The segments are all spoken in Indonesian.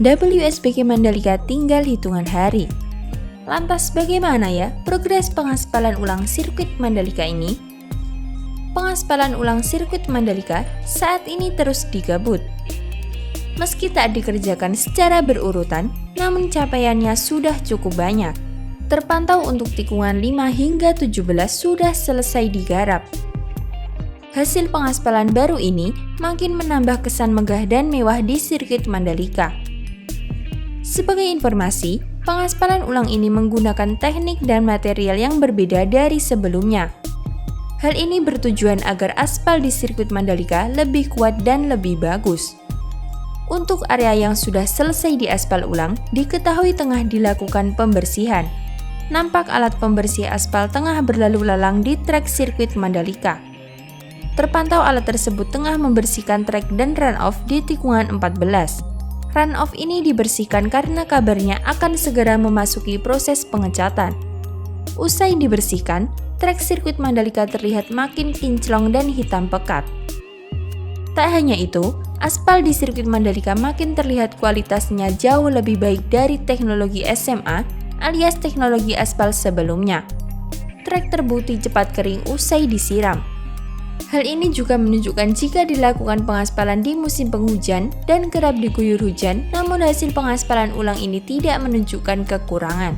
WSBK Mandalika tinggal hitungan hari. Lantas bagaimana ya progres pengaspalan ulang sirkuit Mandalika ini? Pengaspalan ulang sirkuit Mandalika saat ini terus dikebut. Meski tak dikerjakan secara berurutan, namun capaiannya sudah cukup banyak. Terpantau untuk tikungan 5 hingga 17 sudah selesai digarap. Hasil pengaspalan baru ini makin menambah kesan megah dan mewah di sirkuit Mandalika. Sebagai informasi, pengaspalan ulang ini menggunakan teknik dan material yang berbeda dari sebelumnya. Hal ini bertujuan agar aspal di sirkuit Mandalika lebih kuat dan lebih bagus. Untuk area yang sudah selesai diaspal ulang, diketahui tengah dilakukan pembersihan. Nampak alat pembersih aspal tengah berlalu lalang di trek sirkuit Mandalika. Terpantau alat tersebut tengah membersihkan trek dan run-off di tikungan 14. Run-off ini dibersihkan karena kabarnya akan segera memasuki proses pengecatan. Usai dibersihkan, trek sirkuit Mandalika terlihat makin kinclong dan hitam pekat. Tak hanya itu, aspal di sirkuit Mandalika makin terlihat kualitasnya jauh lebih baik dari teknologi SMA alias teknologi aspal sebelumnya. Trek terbukti cepat kering usai disiram. Hal ini juga menunjukkan jika dilakukan pengaspalan di musim penghujan dan kerap diguyur hujan, namun hasil pengaspalan ulang ini tidak menunjukkan kekurangan.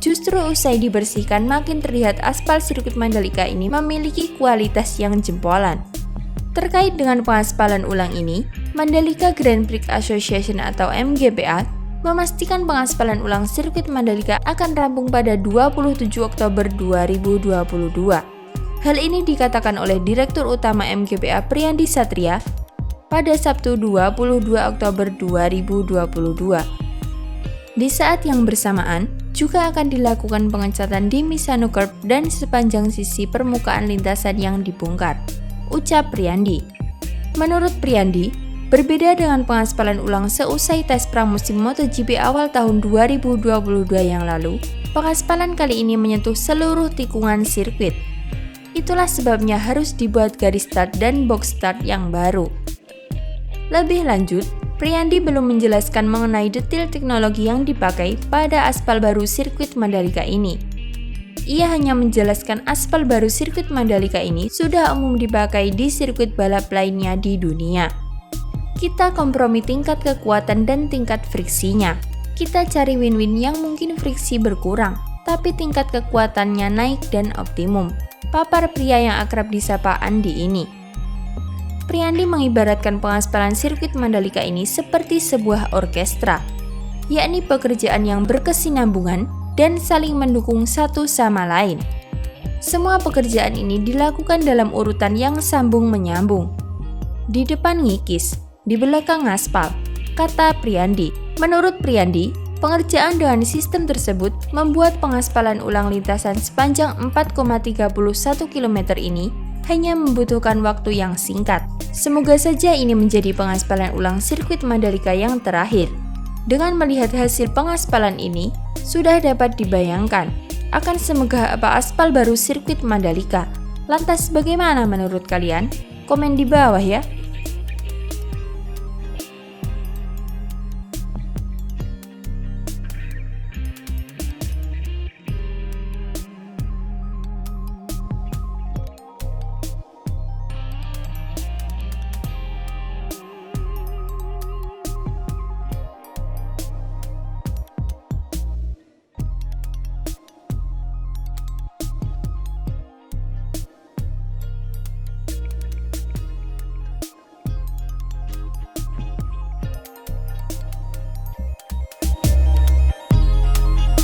Justru usai dibersihkan makin terlihat aspal sirkuit Mandalika ini memiliki kualitas yang jempolan. Terkait dengan pengaspalan ulang ini, Mandalika Grand Prix Association atau MGPA memastikan pengaspalan ulang sirkuit Mandalika akan rampung pada 27 Oktober 2022. Hal ini dikatakan oleh Direktur Utama MGPA Priyandi Satria pada Sabtu 22 Oktober 2022. Di saat yang bersamaan, juga akan dilakukan pengecatan di Misano Curb dan sepanjang sisi permukaan lintasan yang dibongkar, ucap Priyandi. Menurut Priyandi, berbeda dengan pengaspalan ulang seusai tes pramusim MotoGP awal tahun 2022 yang lalu, pengaspalan kali ini menyentuh seluruh tikungan sirkuit. Itulah sebabnya harus dibuat garis start dan box start yang baru. Lebih lanjut, Priyandi belum menjelaskan mengenai detail teknologi yang dipakai pada aspal baru sirkuit Mandalika ini. Ia hanya menjelaskan aspal baru sirkuit Mandalika ini sudah umum dipakai di sirkuit balap lainnya di dunia. Kita kompromi tingkat kekuatan dan tingkat friksinya. Kita cari win-win yang mungkin friksi berkurang, tapi tingkat kekuatannya naik dan optimum. Papar pria yang akrab disapa Andi ini. Priyandi mengibaratkan pengaspalan sirkuit Mandalika ini seperti sebuah orkestra, yakni pekerjaan yang berkesinambungan dan saling mendukung satu sama lain. Semua pekerjaan ini dilakukan dalam urutan yang sambung menyambung. Di depan ngikis, di belakang ngaspal, kata Priyandi. Menurut Priyandi, pengerjaan dengan sistem tersebut membuat pengaspalan ulang lintasan sepanjang 4,31 km ini hanya membutuhkan waktu yang singkat. Semoga saja ini menjadi pengaspalan ulang sirkuit Mandalika yang terakhir. Dengan melihat hasil pengaspalan ini, sudah dapat dibayangkan akan semegah apa aspal baru sirkuit Mandalika. Lantas bagaimana menurut kalian? Komen di bawah ya.